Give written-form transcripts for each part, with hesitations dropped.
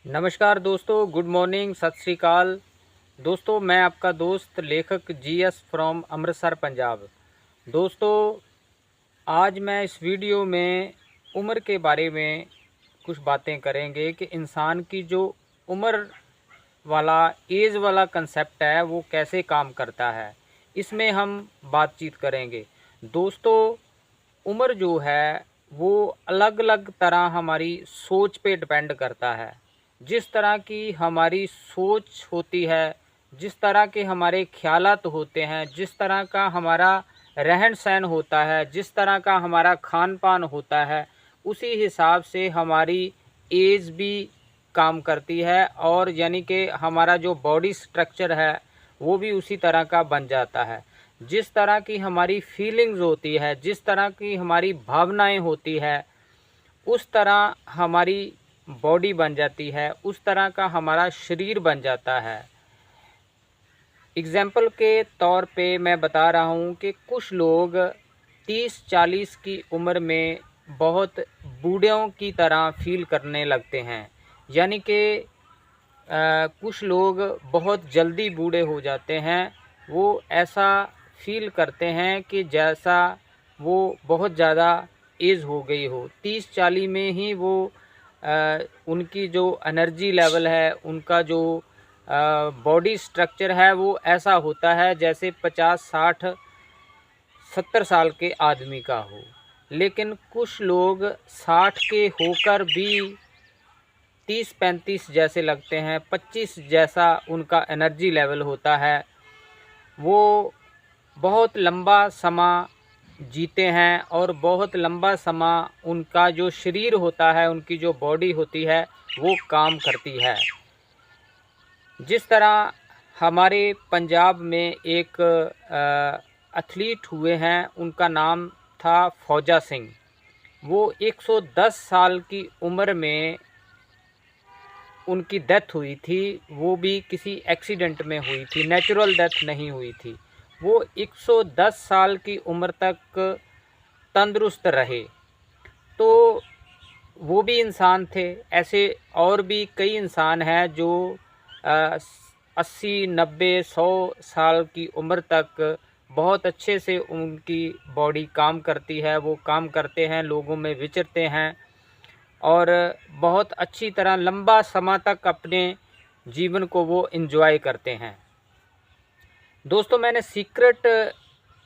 नमस्कार दोस्तों, good morning, सत श्री अकाल। दोस्तों, मैं आपका दोस्त लेखक जीएस फ्रॉम अमृतसर पंजाब। दोस्तों, आज मैं इस वीडियो में उम्र के बारे में कुछ बातें करेंगे कि इंसान की जो उम्र वाला एज वाला कंसेप्ट है वो कैसे काम करता है, इसमें हम बातचीत करेंगे। दोस्तों, उम्र जो है वो अलग अलग तरह हमारी सोच पे डिपेंड करता है। जिस तरह की हमारी सोच होती है, जिस तरह के हमारे ख्यालात होते हैं, जिस तरह का हमारा रहन सहन होता है, जिस तरह का हमारा खान पान होता है, उसी हिसाब से हमारी एज भी काम करती है। और यानी कि हमारा जो बॉडी स्ट्रक्चर है वो भी उसी तरह का बन जाता है। जिस तरह की हमारी फीलिंग्स होती है, जिस तरह की हमारी भावनाएं होती है, उस तरह हमारी बॉडी बन जाती है, उस तरह का हमारा शरीर बन जाता है। एग्ज़ाम्पल के तौर पे मैं बता रहा हूँ कि कुछ लोग 30-40 की उम्र में बहुत बूढ़ों की तरह फील करने लगते हैं। यानी कि कुछ लोग बहुत जल्दी बूढ़े हो जाते हैं। वो ऐसा फील करते हैं कि जैसा वो बहुत ज़्यादा एज हो गई हो। 30-40 में ही वो उनकी जो एनर्जी लेवल है, उनका जो बॉडी स्ट्रक्चर है वो ऐसा होता है जैसे 50-60-70 साल के आदमी का हो। लेकिन कुछ लोग 60 के होकर भी 30-35 जैसे लगते हैं, 25 जैसा उनका एनर्जी लेवल होता है। वो बहुत लंबा समय जीते हैं और बहुत लंबा समय उनका जो शरीर होता है, उनकी जो बॉडी होती है वो काम करती है। जिस तरह हमारे पंजाब में एक एथलीट हुए हैं, उनका नाम था फौजा सिंह। वो 110 साल की उम्र में उनकी डेथ हुई थी। वो भी किसी एक्सीडेंट में हुई थी, नेचुरल डेथ नहीं हुई थी। वो 110 साल की उम्र तक तंदुरुस्त रहे। तो वो भी इंसान थे। ऐसे और भी कई इंसान हैं जो 80-90-100 साल की उम्र तक बहुत अच्छे से उनकी बॉडी काम करती है। वो काम करते हैं, लोगों में विचरते हैं और बहुत अच्छी तरह लंबा समय तक अपने जीवन को वो एंजॉय करते हैं। दोस्तों, मैंने सीक्रेट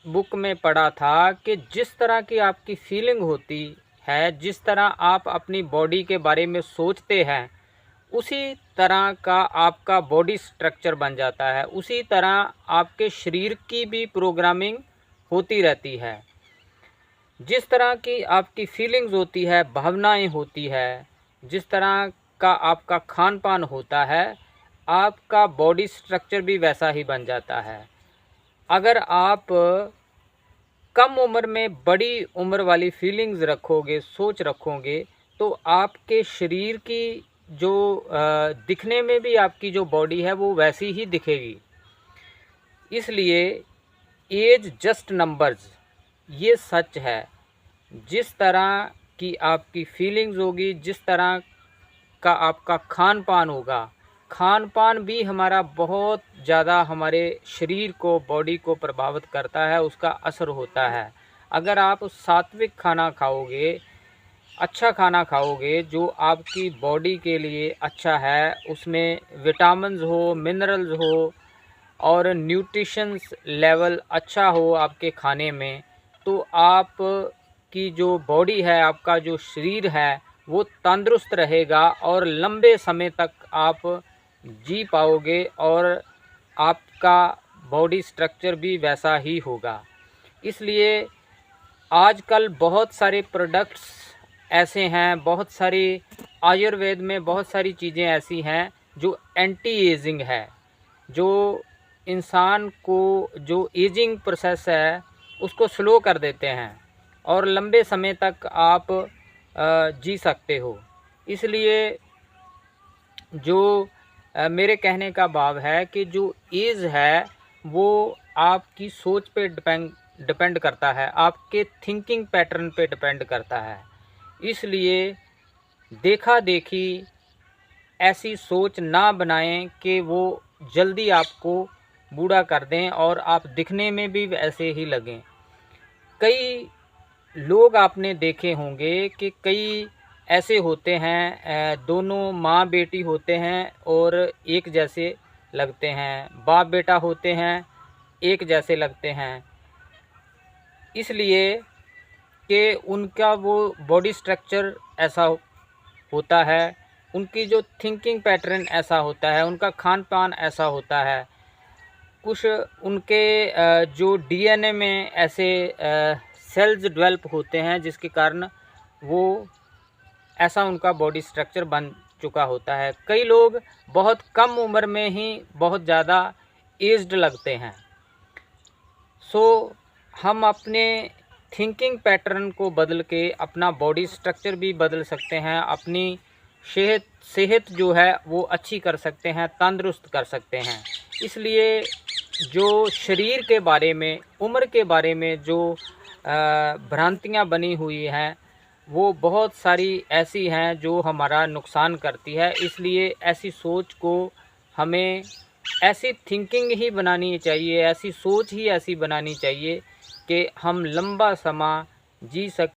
बुक में पढ़ा था कि जिस तरह की आपकी फीलिंग होती है, जिस तरह आप अपनी बॉडी के बारे में सोचते हैं, उसी तरह का आपका बॉडी स्ट्रक्चर बन जाता है। उसी तरह आपके शरीर की भी प्रोग्रामिंग होती रहती है। जिस तरह की आपकी फीलिंग्स होती है, भावनाएं होती है, जिस तरह का आपका खान पान होता है, आपका बॉडी स्ट्रक्चर भी वैसा ही बन जाता है। अगर आप कम उम्र में बड़ी उम्र वाली फीलिंग्स रखोगे, सोच रखोगे, तो आपके शरीर की जो दिखने में भी आपकी जो बॉडी है वो वैसी ही दिखेगी। इसलिए एज जस्ट नंबर्स, ये सच है। जिस तरह की आपकी फीलिंग्स होगी, जिस तरह का आपका खान पान होगा, खान पान भी हमारा बहुत ज़्यादा हमारे शरीर को, बॉडी को प्रभावित करता है, उसका असर होता है। अगर आप सात्विक खाना खाओगे, अच्छा खाना खाओगे जो आपकी बॉडी के लिए अच्छा है, उसमें विटामिन्स हो, मिनरल्स हो और न्यूट्रिशंस लेवल अच्छा हो आपके खाने में, तो आप की जो बॉडी है, आपका जो शरीर है वो तंदुरुस्त रहेगा और लंबे समय तक आप जी पाओगे और आपका बॉडी स्ट्रक्चर भी वैसा ही होगा। इसलिए आजकल बहुत सारे प्रोडक्ट्स ऐसे हैं, बहुत सारी आयुर्वेद में बहुत सारी चीज़ें ऐसी हैं जो एंटी एजिंग है, जो इंसान को जो एजिंग प्रोसेस है उसको स्लो कर देते हैं और लंबे समय तक आप जी सकते हो। इसलिए जो मेरे कहने का भाव है कि जो एज है वो आपकी सोच पे डिपेंड करता है, आपके थिंकिंग पैटर्न पे डिपेंड करता है। इसलिए देखा देखी ऐसी सोच ना बनाएं कि वो जल्दी आपको बूढ़ा कर दें और आप दिखने में भी वैसे ही लगें। कई लोग आपने देखे होंगे कि कई ऐसे होते हैं, दोनों माँ बेटी होते हैं और एक जैसे लगते हैं, बाप बेटा होते हैं, एक जैसे लगते हैं, इसलिए कि उनका वो बॉडी स्ट्रक्चर ऐसा होता है, उनकी जो थिंकिंग पैटर्न ऐसा होता है, उनका खान पान ऐसा होता है, कुछ उनके जो डीएनए में ऐसे सेल्स डेवलप होते हैं जिसके कारण वो ऐसा उनका बॉडी स्ट्रक्चर बन चुका होता है। कई लोग बहुत कम उम्र में ही बहुत ज़्यादा एज्ड लगते हैं। सो हम अपने थिंकिंग पैटर्न को बदल के अपना बॉडी स्ट्रक्चर भी बदल सकते हैं, अपनी सेहत जो है वो अच्छी कर सकते हैं, तंदुरुस्त कर सकते हैं। इसलिए जो शरीर के बारे में, उम्र के बारे में जो भ्रांतियाँ बनी हुई हैं वो बहुत सारी ऐसी हैं जो हमारा नुकसान करती है। इसलिए ऐसी सोच को हमें, ऐसी थिंकिंग ही बनानी चाहिए, ऐसी सोच ही ऐसी बनानी चाहिए कि हम लंबा समय जी सकें।